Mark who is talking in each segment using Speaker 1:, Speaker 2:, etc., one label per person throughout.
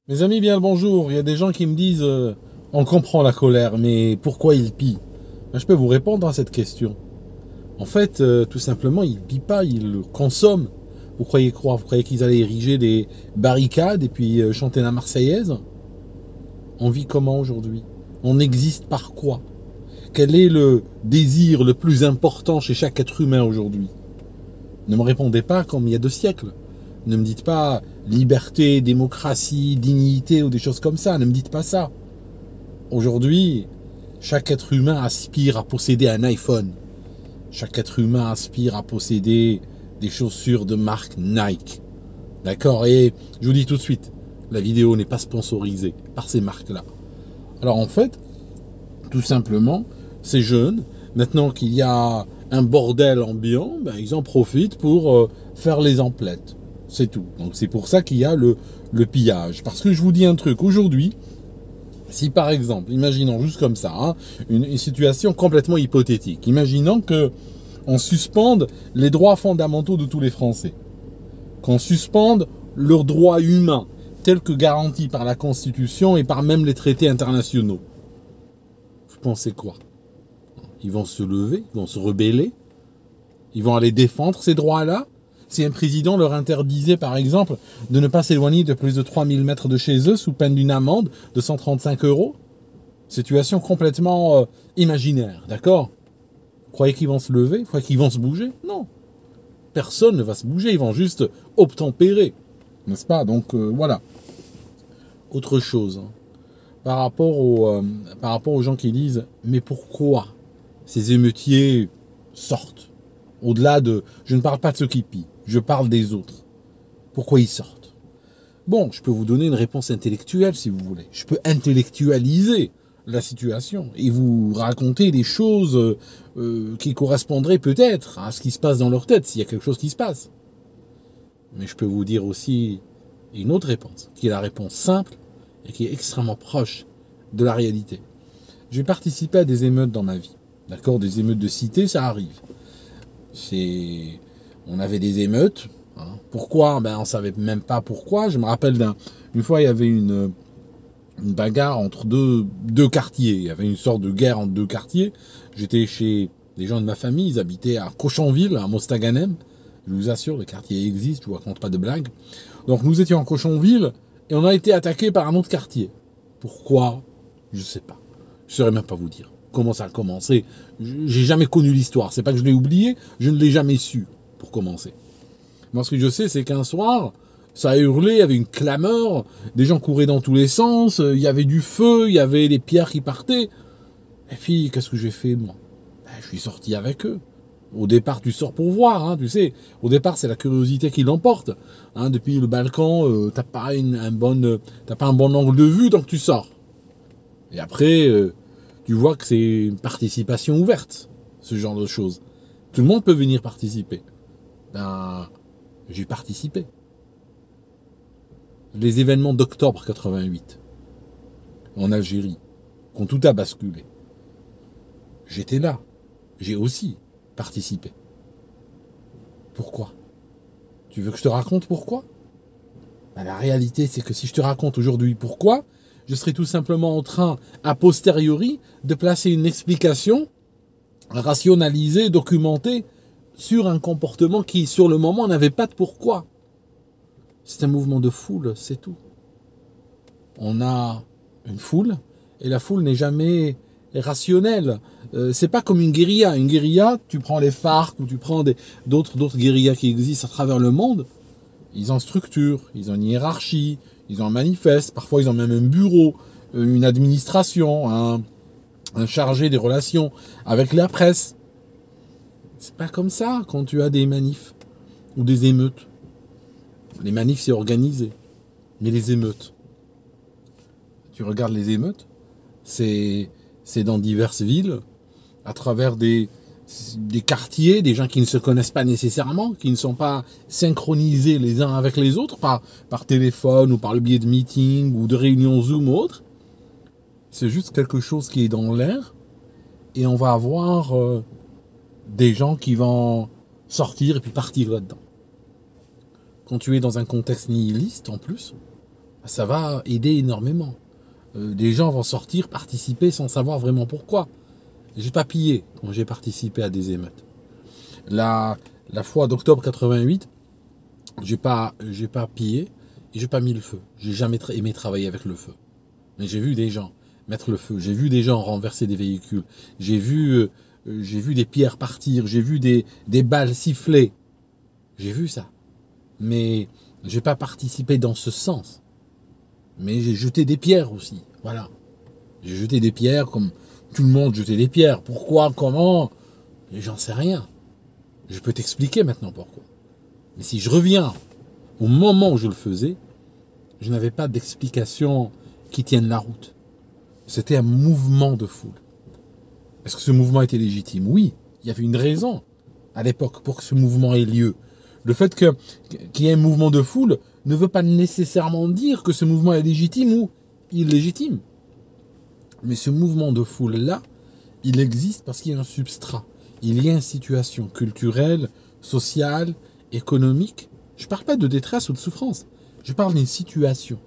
Speaker 1: Mes amis, bien le bonjour. Il y a des gens qui me disent on comprend la colère, mais pourquoi ils pillent? Ben, je peux vous répondre à cette question. En fait, tout simplement, ils pillent pas, ils le consomment. Vous croyez quoi? Vous croyez qu'ils allaient ériger des barricades et puis chanter la Marseillaise? On vit comment aujourd'hui? On existe par quoi? Quel est le désir le plus important chez chaque être humain aujourd'hui? Ne me répondez pas comme il y a 2 siècles. Ne me dites pas liberté, démocratie, dignité ou des choses comme ça. Ne me dites pas ça. Aujourd'hui, chaque être humain aspire à posséder un iPhone. Chaque être humain aspire à posséder des chaussures de marque Nike. D'accord? Et je vous dis tout de suite, la vidéo n'est pas sponsorisée par ces marques-là. Alors en fait, tout simplement, ces jeunes, maintenant qu'il y a un bordel ambiant, ben, ils en profitent pour faire les emplettes. C'est tout. Donc c'est pour ça qu'il y a le pillage. Parce que je vous dis un truc, aujourd'hui, si par exemple, imaginons juste comme ça, hein, une situation complètement hypothétique, imaginons que on suspende les droits fondamentaux de tous les Français, qu'on suspende leurs droits humains tels que garantis par la Constitution et par même les traités internationaux. Vous pensez quoi? Ils vont se lever, ils vont se rebeller, ils vont aller défendre ces droits-là. Si un président leur interdisait, par exemple, de ne pas s'éloigner de plus de 3000 mètres de chez eux sous peine d'une amende de 135 euros, situation complètement imaginaire, d'accord? Vous croyez qu'ils vont se lever? Vous croyez qu'ils vont se bouger? Non. Personne ne va se bouger, ils vont juste obtempérer, n'est-ce pas? Donc voilà. Autre chose, hein. Par rapport aux gens qui disent « Mais pourquoi ces émeutiers sortent ?» Au-delà de... Je ne parle pas de ceux qui pillent, je parle des autres. Pourquoi ils sortent? Bon, je peux vous donner une réponse intellectuelle si vous voulez. Je peux intellectualiser la situation et vous raconter des choses qui correspondraient peut-être à ce qui se passe dans leur tête, s'il y a quelque chose qui se passe. Mais je peux vous dire aussi une autre réponse, qui est la réponse simple et qui est extrêmement proche de la réalité. J'ai participé à des émeutes dans ma vie. D'accord? Des émeutes de cité, ça arrive. On avait des émeutes. Hein. Pourquoi? Ben, on savait même pas pourquoi. Je me rappelle une fois, il y avait une bagarre entre deux quartiers. Il y avait une sorte de guerre entre 2 quartiers. J'étais chez des gens de ma famille. Ils habitaient à Cochonville, à Mostaganem. Je vous assure, le quartier existe. Je vous raconte pas de blagues. Donc, nous étions en Cochonville et on a été attaqué par un autre quartier. Pourquoi? Je sais pas. Je saurais même pas vous dire comment ça a commencé. J'ai jamais connu l'histoire. C'est pas que je l'ai oublié, je ne l'ai jamais su, pour commencer. Moi, ce que je sais, c'est qu'un soir, ça a hurlé, il y avait une clameur, des gens couraient dans tous les sens, il y avait du feu, il y avait des pierres qui partaient. Et puis, qu'est-ce que j'ai fait, moi? Ben, je suis sorti avec eux. Au départ, tu sors pour voir, hein, tu sais. Au départ, c'est la curiosité qui l'emporte. Hein, depuis le balcon, t'as pas un bon angle de vue, donc tu sors. Et après, tu vois que c'est une participation ouverte, ce genre de choses. Tout le monde peut venir participer. Ben, j'ai participé. Les événements d'octobre 88, en Algérie, quand tout a basculé, j'étais là. J'ai aussi participé. Pourquoi? Tu veux que je te raconte pourquoi? Ben, la réalité, c'est que si je te raconte aujourd'hui pourquoi, je serai tout simplement en train, a posteriori, de placer une explication rationalisée, documentée, sur un comportement qui, sur le moment, n'avait pas de pourquoi. C'est un mouvement de foule, c'est tout. On a une foule, et la foule n'est jamais rationnelle. C'est pas comme une guérilla. Une guérilla, tu prends les FARC, ou tu prends d'autres guérillas qui existent à travers le monde, ils ont structure, ils ont une hiérarchie, ils ont un manifeste, parfois ils ont même un bureau, une administration, un chargé des relations avec la presse. C'est pas comme ça quand tu as des manifs ou des émeutes. Les manifs, c'est organisé. Mais les émeutes, tu regardes les émeutes, c'est dans diverses villes, à travers des quartiers, des gens qui ne se connaissent pas nécessairement, qui ne sont pas synchronisés les uns avec les autres par téléphone ou par le biais de meetings ou de réunions Zoom ou autres. C'est juste quelque chose qui est dans l'air et on va avoir des gens qui vont sortir et puis partir là-dedans. Quand tu es dans un contexte nihiliste en plus, Ça va aider énormément. Des gens vont sortir, participer sans savoir vraiment pourquoi. J'ai pas pillé quand j'ai participé à des émeutes. La fois d'octobre 88, j'ai pas pillé et j'ai pas mis le feu. J'ai jamais aimé travailler avec le feu. Mais j'ai vu des gens mettre le feu. J'ai vu des gens renverser des véhicules. J'ai vu des pierres partir. J'ai vu des balles siffler. J'ai vu ça. Mais j'ai pas participé dans ce sens. Mais j'ai jeté des pierres aussi. Voilà. J'ai jeté des pierres comme tout le monde jetait des pierres. Pourquoi? Comment? J'en sais rien. Je peux t'expliquer maintenant pourquoi. Mais si je reviens au moment où je le faisais, je n'avais pas d'explication qui tienne la route. C'était un mouvement de foule. Est-ce que ce mouvement était légitime? Oui, il y avait une raison à l'époque pour que ce mouvement ait lieu. Le fait qu'il y ait un mouvement de foule ne veut pas nécessairement dire que ce mouvement est légitime ou illégitime. Mais ce mouvement de foule-là, il existe parce qu'il y a un substrat. Il y a une situation culturelle, sociale, économique. Je ne parle pas de détresse ou de souffrance. Je parle d'une situation.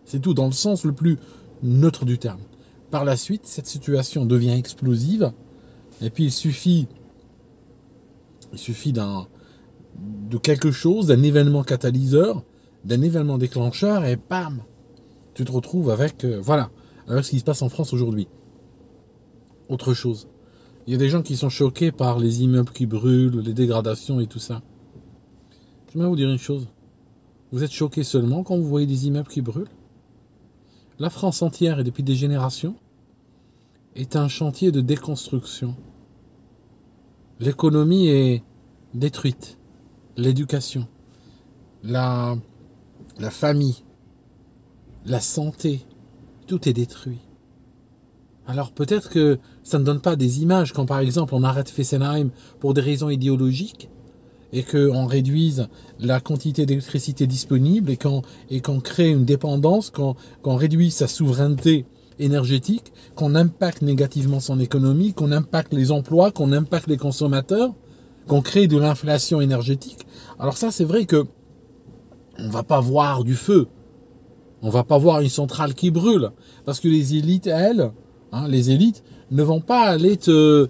Speaker 1: C'est tout, dans le sens le plus neutre du terme. Par la suite, cette situation devient explosive. Et puis il suffit de quelque chose, d'un événement catalyseur, d'un événement déclencheur, et bam, tu te retrouves avec, avec ce qui se passe en France aujourd'hui. Autre chose. Il y a des gens qui sont choqués par les immeubles qui brûlent, les dégradations et tout ça. J'aimerais vous dire une chose. Vous êtes choqués seulement quand vous voyez des immeubles qui brûlent? La France entière, et depuis des générations, est un chantier de déconstruction. L'économie est détruite. L'éducation, la famille, la santé, tout est détruit. Alors peut-être que ça ne donne pas des images quand par exemple on arrête Fessenheim pour des raisons idéologiques et qu'on réduise la quantité d'électricité disponible et qu'on crée une dépendance, qu'on réduit sa souveraineté énergétique, qu'on impacte négativement son économie, qu'on impacte les emplois, qu'on impacte les consommateurs, qu'on crée de l'inflation énergétique. Alors ça, c'est vrai que on va pas voir du feu. On va pas voir une centrale qui brûle. Parce que les élites, elles, les élites, ne vont pas aller te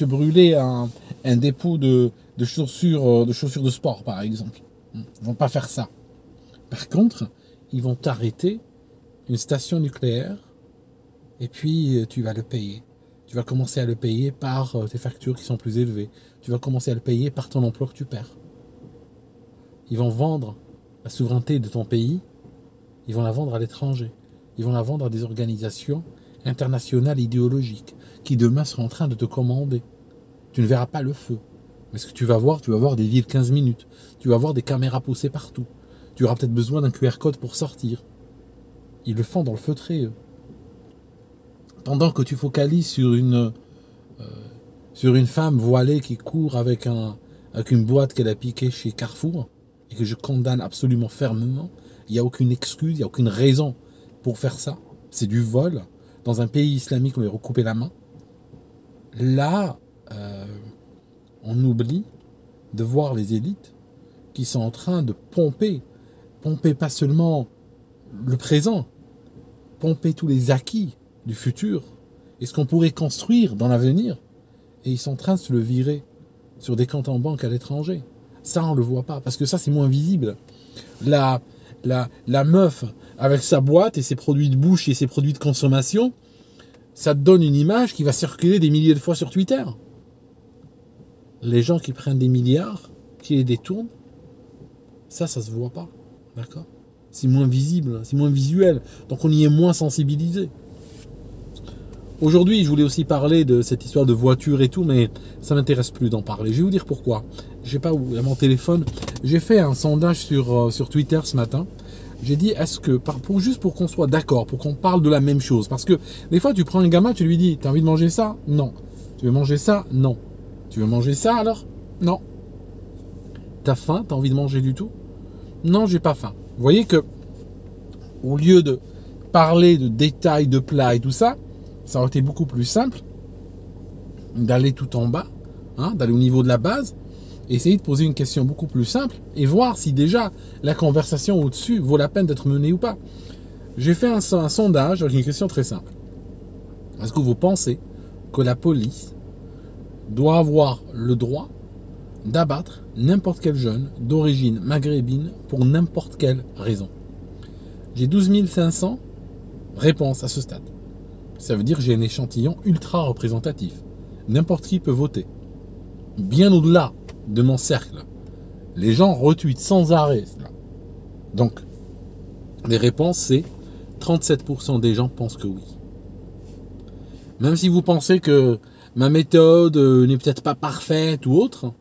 Speaker 1: brûler un dépôt de chaussures de sport, par exemple. Ils vont pas faire ça. Par contre, ils vont t'arrêter une station nucléaire et puis tu vas le payer. Tu vas commencer à le payer par tes factures qui sont plus élevées. Tu vas commencer à le payer par ton emploi que tu perds. Ils vont vendre la souveraineté de ton pays. Ils vont la vendre à l'étranger. Ils vont la vendre à des organisations internationales idéologiques qui demain seront en train de te commander. Tu ne verras pas le feu. Mais ce que tu vas voir des villes 15 minutes. Tu vas voir des caméras poussées partout. Tu auras peut-être besoin d'un QR code pour sortir. Ils le font dans le feutré, eux. Pendant que tu focalises sur une femme voilée qui court avec une boîte qu'elle a piquée chez Carrefour, et que je condamne absolument fermement, il n'y a aucune excuse, il n'y a aucune raison pour faire ça. C'est du vol. Dans un pays islamique, on lui a recoupé la main. Là, on oublie de voir les élites qui sont en train de pomper pas seulement le présent, pomper tous les acquis du futur et ce qu'on pourrait construire dans l'avenir, et ils sont en train de se le virer sur des comptes en banque à l'étranger. Ça, on le voit pas, parce que ça, c'est moins visible. La meuf avec sa boîte et ses produits de bouche et ses produits de consommation, ça te donne une image qui va circuler des milliers de fois sur Twitter. Les gens qui prennent des milliards, qui les détournent, ça se voit pas. D'accord? C'est moins visible, c'est moins visuel, donc on y est moins sensibilisé. Aujourd'hui, je voulais aussi parler de cette histoire de voiture et tout, mais ça m'intéresse plus d'en parler. Je vais vous dire pourquoi. Je sais pas où est mon téléphone. J'ai fait un sondage sur Twitter ce matin. J'ai dit, est-ce que, juste pour qu'on soit d'accord, pour qu'on parle de la même chose, parce que des fois, tu prends un gamin, tu lui dis, t'as envie de manger ça? Non. Tu veux manger ça? Non. Tu veux manger ça alors? Non. T'as faim? T'as envie de manger du tout? Non, j'ai pas faim. Vous voyez que, au lieu de parler de détails de plats et tout ça, ça aurait été beaucoup plus simple d'aller tout en bas, d'aller au niveau de la base, essayez de poser une question beaucoup plus simple et voir si déjà la conversation au-dessus vaut la peine d'être menée ou pas. J'ai fait un sondage avec une question très simple. Est-ce que vous pensez que la police doit avoir le droit d'abattre n'importe quel jeune d'origine maghrébine pour n'importe quelle raison? J'ai 12 500 réponses à ce stade. Ça veut dire que j'ai un échantillon ultra représentatif. N'importe qui peut voter. Bien au-delà de mon cercle. Les gens retweetent sans arrêt cela. Donc, les réponses, c'est 37% des gens pensent que oui. Même si vous pensez que ma méthode n'est peut-être pas parfaite ou autre,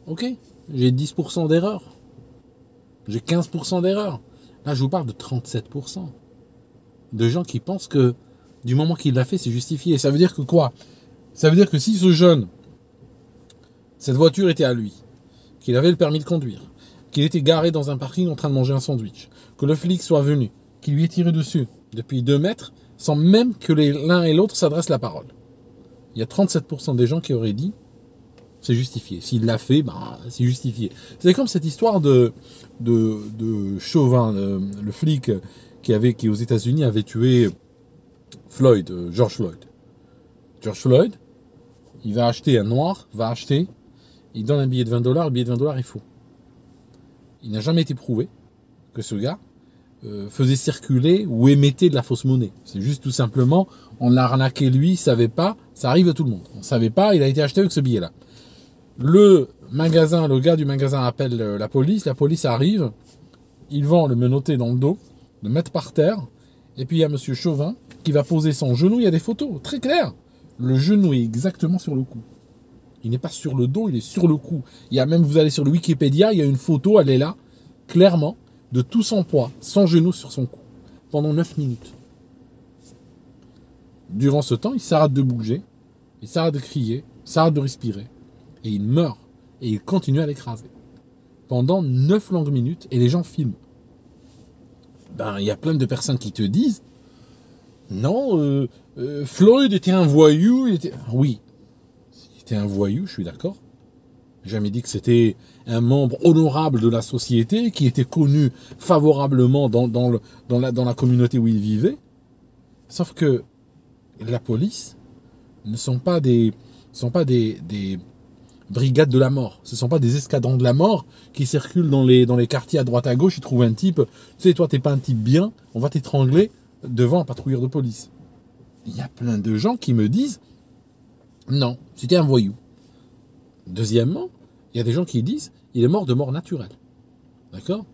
Speaker 1: ok, j'ai 10% d'erreur. J'ai 15% d'erreur. Là, je vous parle de 37%. De gens qui pensent que du moment qu'il l'a fait, c'est justifié. Ça veut dire que quoi? Ça veut dire que si ce jeune, cette voiture était à lui, qu'il avait le permis de conduire, qu'il était garé dans un parking en train de manger un sandwich, que le flic soit venu, qu'il lui ait tiré dessus depuis 2 mètres, sans même que l'un et l'autre s'adressent la parole. Il y a 37% des gens qui auraient dit c'est justifié. S'il l'a fait, ben, c'est justifié. C'est comme cette histoire de Chauvin, le flic qui aux États-Unis avait tué Floyd, George Floyd. George Floyd, il va acheter un noir, il donne un billet de $20, le billet de $20 est faux. Il n'a jamais été prouvé que ce gars faisait circuler ou émettait de la fausse monnaie. C'est juste tout simplement, on l'a arnaqué lui, il savait pas, ça arrive à tout le monde. On savait pas, il a été acheté avec ce billet-là. Le gars du magasin appelle la police arrive, ils vont le menotter dans le dos, le mettre par terre, et puis il y a monsieur Chauvin qui va poser son genou, il y a des photos, très claires. Le genou est exactement sur le cou. Il n'est pas sur le dos, il est sur le cou. Il y a même, vous allez sur le Wikipédia, il y a une photo, elle est là, clairement, de tout son poids, son genou sur son cou, pendant 9 minutes. Durant ce temps, il s'arrête de bouger, il s'arrête de crier, il s'arrête de respirer, et il meurt, et il continue à l'écraser. Pendant 9 longues minutes, et les gens filment. Ben, il y a plein de personnes qui te disent, non, Floyd était un voyou, oui, il était un voyou, je suis d'accord. J'ai jamais dit que c'était un membre honorable de la société, qui était connu favorablement dans la communauté où il vivait. Sauf que la police ne sont pas des brigades de la mort. Ce ne sont pas des escadrons de la mort qui circulent dans les quartiers à droite à gauche. Ils trouvent un type, tu sais, toi, t'es pas un type bien, on va t'étrangler devant un patrouilleur de police. Il y a plein de gens qui me disent, non, c'était un voyou. Deuxièmement, il y a des gens qui disent, il est mort de mort naturelle. D'accord?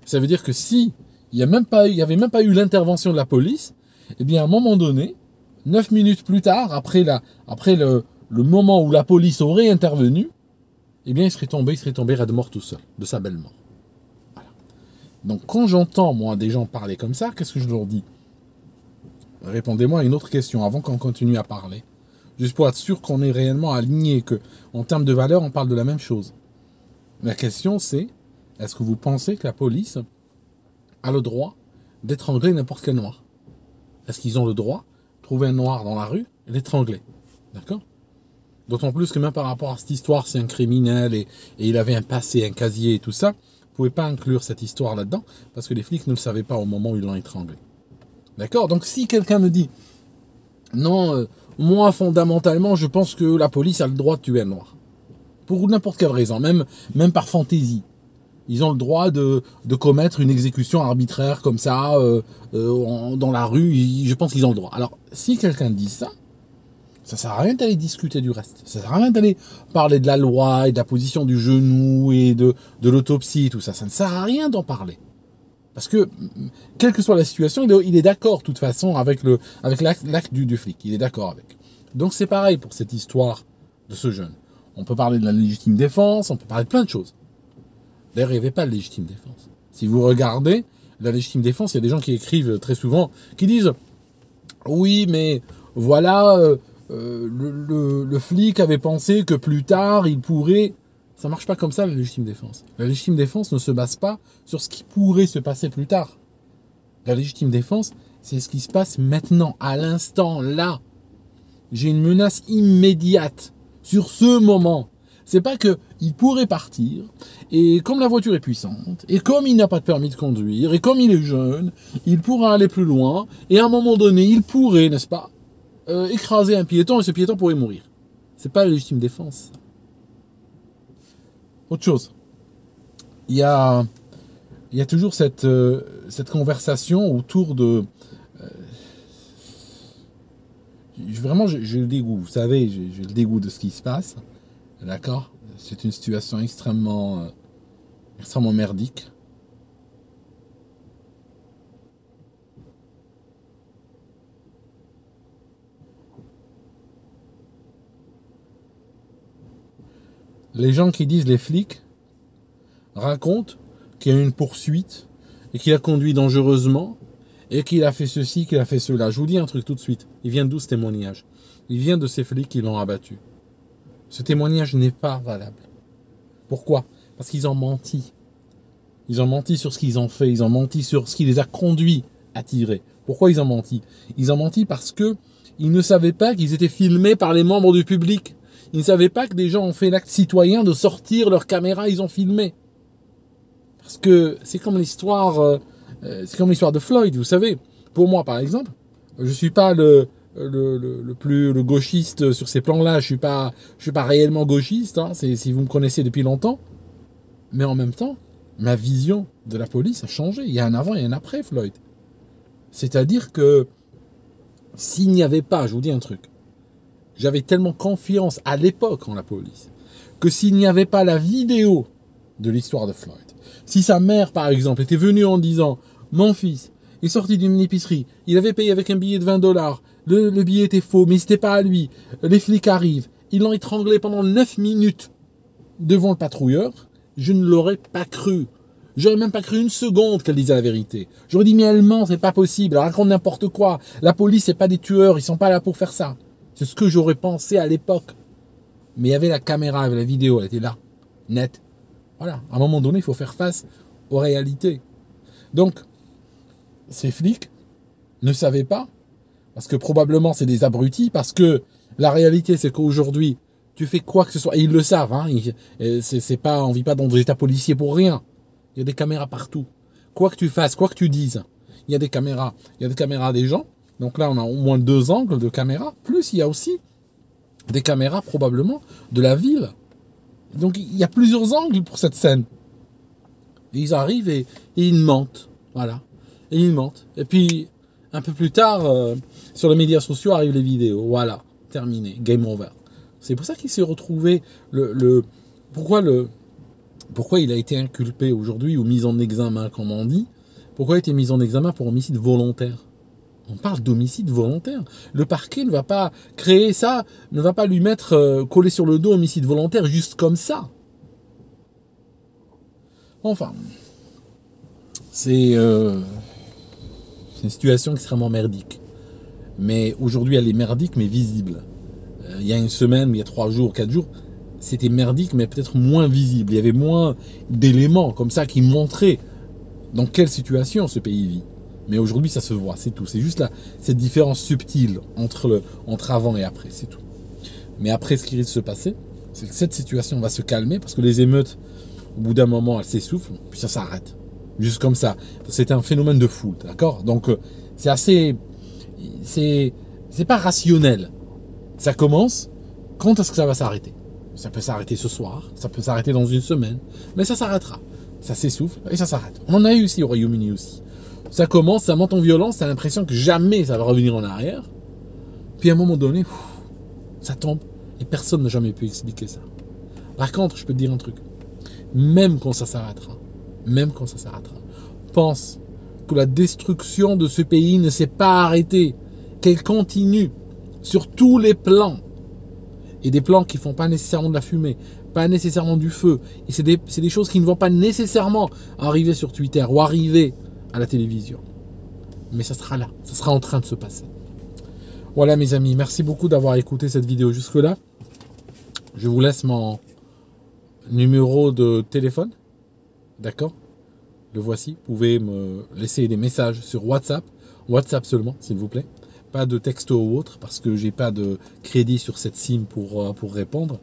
Speaker 1: Ça veut dire que si il n'y avait même pas eu l'intervention de la police, eh bien, à un moment donné, 9 minutes plus tard, après le moment où la police aurait intervenu, eh bien, il serait tombé raide mort tout seul, de sa belle mort. Voilà. Donc, quand j'entends, moi, des gens parler comme ça, qu'est-ce que je leur dis? Répondez-moi à une autre question avant qu'on continue à parler. Juste pour être sûr qu'on est réellement aligné, que en termes de valeur, on parle de la même chose. La question, c'est, est-ce que vous pensez que la police a le droit d'étrangler n'importe quel noir? Est-ce qu'ils ont le droit de trouver un noir dans la rue et l'étrangler? D'accord? D'autant plus que même par rapport à cette histoire, c'est un criminel et il avait un passé, un casier et tout ça, vous ne pouvez pas inclure cette histoire là-dedans parce que les flics ne le savaient pas au moment où ils l'ont étranglé. D'accord? Donc si quelqu'un me dit, non, moi fondamentalement, je pense que la police a le droit de tuer un noir. Pour n'importe quelle raison, même par fantaisie. Ils ont le droit de commettre une exécution arbitraire comme ça, dans la rue, je pense qu'ils ont le droit. Alors, si quelqu'un dit ça, ça sert à rien d'aller discuter du reste. Ça sert à rien d'aller parler de la loi et de la position du genou et de l'autopsie et tout ça. Ça ne sert à rien d'en parler. Parce que, quelle que soit la situation, il est d'accord, de toute façon, avec l'acte du flic. Il est d'accord avec. Donc, c'est pareil pour cette histoire de ce jeune. On peut parler de la légitime défense, on peut parler de plein de choses. D'ailleurs, il n'y avait pas de légitime défense. Si vous regardez la légitime défense, il y a des gens qui écrivent très souvent, qui disent « Oui, mais voilà, le flic avait pensé que plus tard, il pourrait... » Ça marche pas comme ça, la légitime défense. La légitime défense ne se base pas sur ce qui pourrait se passer plus tard. La légitime défense, c'est ce qui se passe maintenant, à l'instant, là. J'ai une menace immédiate, sur ce moment. C'est pas que il pourrait partir, et comme la voiture est puissante, et comme il n'a pas de permis de conduire, et comme il est jeune, il pourra aller plus loin, et à un moment donné, il pourrait, n'est-ce pas, écraser un piéton, et ce piéton pourrait mourir. C'est pas la légitime défense. Autre chose. Il y a toujours cette conversation autour de... vraiment, j'ai le dégoût. Vous savez, j'ai le dégoût de ce qui se passe. D'accord? C'est une situation extrêmement merdique. Les gens qui disent les flics racontent qu'il y a eu une poursuite et qu'il a conduit dangereusement et qu'il a fait ceci, qu'il a fait cela. Je vous dis un truc tout de suite. Il vient d'où ce témoignage? Il vient de ces flics qui l'ont abattu. Ce témoignage n'est pas valable. Pourquoi? Parce qu'ils ont menti. Ils ont menti sur ce qu'ils ont fait. Ils ont menti sur ce qui les a conduits à tirer. Pourquoi ils ont menti? Ils ont menti parce que ils ne savaient pas qu'ils étaient filmés par les membres du public. Ils ne savaient pas que des gens ont fait l'acte citoyen de sortir leur caméra, ils ont filmé. Parce que c'est comme l'histoire de Floyd, vous savez. Pour moi, par exemple, je suis pas le gauchiste sur ces plans-là. Je suis pas réellement gauchiste. Hein, si vous me connaissez depuis longtemps. Mais en même temps, ma vision de la police a changé. Il y a un avant et un après Floyd. C'est-à-dire que s'il n'y avait pas, je vous dis un truc. J'avais tellement confiance à l'époque en la police que s'il n'y avait pas la vidéo de l'histoire de Floyd, si sa mère, par exemple, était venue en disant « Mon fils est sorti d'une épicerie, il avait payé avec un billet de 20$, le billet était faux, mais c'était pas à lui, les flics arrivent, ils l'ont étranglé pendant 9 minutes devant le patrouilleur », je ne l'aurais pas cru. J'aurais même pas cru une seconde qu'elle disait la vérité. J'aurais dit « Mais elle ment, c'est pas possible, elle raconte n'importe quoi. La police, c'est pas des tueurs, ils sont pas là pour faire ça. » C'est ce que j'aurais pensé à l'époque. Mais il y avait la caméra, il y avait la vidéo, elle était là, nette. Voilà, à un moment donné, il faut faire face aux réalités. Donc, ces flics ne savaient pas, parce que probablement c'est des abrutis, parce que la réalité c'est qu'aujourd'hui, tu fais quoi que ce soit, et ils le savent, hein, on vit pas dans des états policiers pour rien. Il y a des caméras partout. Quoi que tu fasses, quoi que tu dises, il y a des caméras. Il y a des caméras des gens. Donc là, on a au moins 2 angles de caméras. Plus, il y a aussi des caméras probablement de la ville. Donc, il y a plusieurs angles pour cette scène. Et ils arrivent et ils mentent. Voilà. Et ils mentent. Et puis, un peu plus tard, sur les médias sociaux, arrivent les vidéos. Voilà. Terminé. Game over. C'est pour ça qu'il s'est retrouvé pourquoi il a été inculpé aujourd'hui ou mis en examen, comme on dit. Pourquoi il a été mis en examen pour homicide volontaire? On parle d'homicide volontaire. Le parquet ne va pas créer ça, ne va pas lui mettre collé sur le dos homicide volontaire juste comme ça. Enfin, c'est une situation extrêmement merdique. Mais aujourd'hui, elle est merdique, mais visible. Il y a une semaine, il y a 3 jours, 4 jours, c'était merdique, mais peut-être moins visible. Il y avait moins d'éléments comme ça qui montraient dans quelle situation ce pays vit. Mais aujourd'hui, ça se voit, c'est tout. C'est juste cette différence subtile entre avant et après, c'est tout. Mais après, ce qui risque de se passer, c'est que cette situation va se calmer parce que les émeutes, au bout d'un moment, elles s'essoufflent, puis ça s'arrête. Juste comme ça. C'est un phénomène de foule, d'accord? Donc, c'est assez... C'est pas rationnel. Ça commence, quand est-ce que ça va s'arrêter? Ça peut s'arrêter ce soir, ça peut s'arrêter dans une semaine, mais ça s'arrêtera. Ça s'essouffle et ça s'arrête. On en a eu ici au Royaume-Uni aussi. Ça commence, ça monte en violence, t'as l'impression que jamais ça va revenir en arrière. Puis à un moment donné, ça tombe et personne n'a jamais pu expliquer ça. Par contre, je peux te dire un truc. Même quand ça s'arrêtera, pense que la destruction de ce pays ne s'est pas arrêtée, qu'elle continue sur tous les plans. Et des plans qui ne font pas nécessairement de la fumée, pas nécessairement du feu. Et c'est des choses qui ne vont pas nécessairement arriver sur Twitter ou arriver à la télévision. Mais ça sera là, ça sera en train de se passer. Voilà mes amis, merci beaucoup d'avoir écouté cette vidéo jusque-là. Je vous laisse mon numéro de téléphone. D'accord? Le voici. Vous pouvez me laisser des messages sur WhatsApp. WhatsApp seulement, s'il vous plaît. Pas de texto ou autre, parce que j'ai pas de crédit sur cette SIM pour répondre.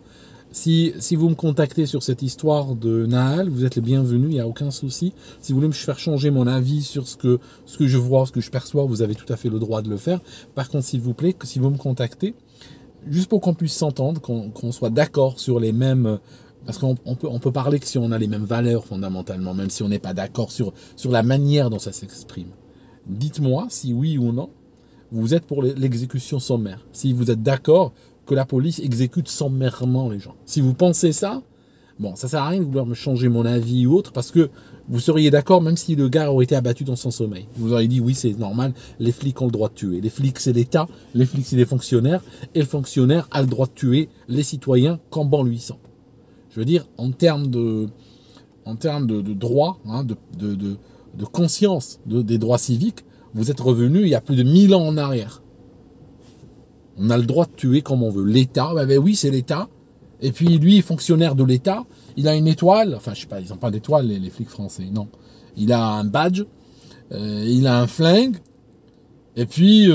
Speaker 1: Si vous me contactez sur cette histoire de Nahal, vous êtes les bienvenus, il n'y a aucun souci. Si vous voulez me faire changer mon avis sur ce que je vois, ce que je perçois, vous avez tout à fait le droit de le faire. Par contre, s'il vous plaît, si vous me contactez, juste pour qu'on puisse s'entendre, qu'on soit d'accord sur les mêmes... Parce qu'on peut parler que si on a les mêmes valeurs fondamentalement, même si on n'est pas d'accord sur la manière dont ça s'exprime. Dites-moi si oui ou non, vous êtes pour l'exécution sommaire. Si vous êtes d'accord que la police exécute sommairement les gens. Si vous pensez ça, bon, ça sert à rien de vouloir me changer mon avis ou autre, parce que vous seriez d'accord même si le gars aurait été abattu dans son sommeil. Vous auriez dit oui, c'est normal, les flics ont le droit de tuer. Les flics, c'est l'État, les flics, c'est les fonctionnaires, et le fonctionnaire a le droit de tuer les citoyens quand bon lui semble. Je veux dire, en termes de droit, hein, de conscience des droits civiques, vous êtes revenu il y a plus de 1000 ans en arrière. On a le droit de tuer comme on veut. L'État, ben oui, c'est l'État. Et puis lui, fonctionnaire de l'État, il a une étoile. Enfin, je sais pas, ils n'ont pas d'étoile, les flics français, non. Il a un badge, il a un flingue. Et puis,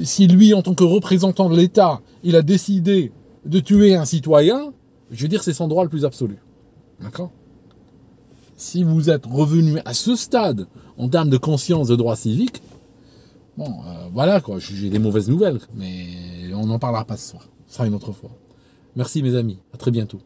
Speaker 1: si lui, en tant que représentant de l'État, il a décidé de tuer un citoyen, je veux dire, c'est son droit le plus absolu. D'accord ? Si vous êtes revenu à ce stade, en termes de conscience de droit civique, bon, voilà quoi, j'ai des mauvaises nouvelles, mais on n'en parlera pas ce soir. Ce sera une autre fois. Merci mes amis, à très bientôt.